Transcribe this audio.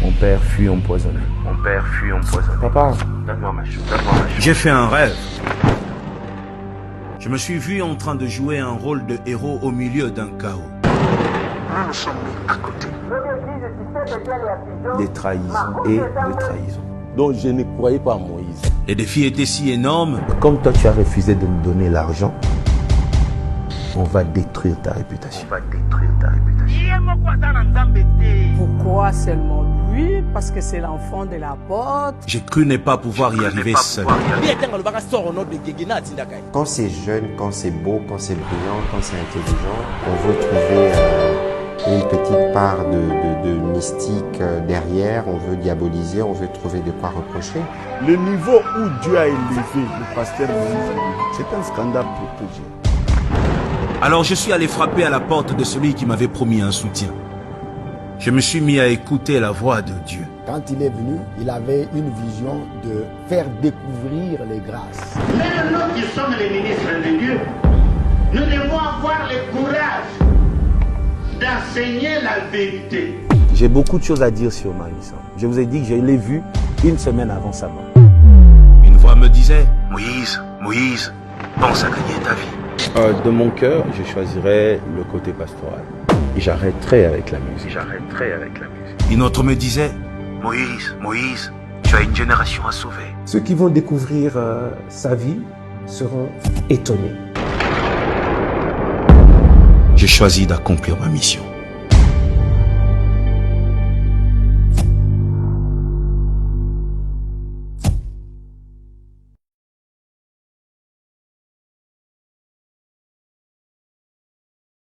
Mon père fut empoisonné. Papa, Donne-moi ma chose. J'ai fait un rêve. Je me suis vu en train de jouer un rôle de héros au milieu d'un chaos. Nous nous sommes mis à côté. des trahisons et de trahison. Donc je ne croyais pas à Moïse. Les défis étaient si énormes. Comme toi, tu as refusé de me donner l'argent, on va détruire ta réputation. Pourquoi seulement lui? Parce que c'est l'enfant de la porte. J'ai cru ne pas pouvoir y arriver seul. Quand c'est jeune, quand c'est beau, quand c'est brillant, quand c'est intelligent, on veut trouver une petite part de mystique derrière, on veut diaboliser, on veut trouver de quoi reprocher. Le niveau où Dieu a élevé le pasteur Moïse, c'est un scandale protégé. Alors je suis allé frapper à la porte de celui qui m'avait promis un soutien. Je me suis mis à écouter la voix de Dieu. Quand il est venu, il avait une vision de faire découvrir les grâces. Mais nous qui sommes les ministres de Dieu, nous devons avoir le courage d'enseigner la vérité. J'ai beaucoup de choses à dire sur Marie-Sam. Je vous ai dit que je l'ai vu une semaine avant sa mort. Une voix me disait, Moïse, pense à gagner ta vie. De mon cœur, je choisirais le côté pastoral. Et j'arrêterai avec la musique. une autre me disait, Moïse, tu as une génération à sauver. Ceux qui vont découvrir sa vie seront étonnés. j'ai choisi d'accomplir ma mission.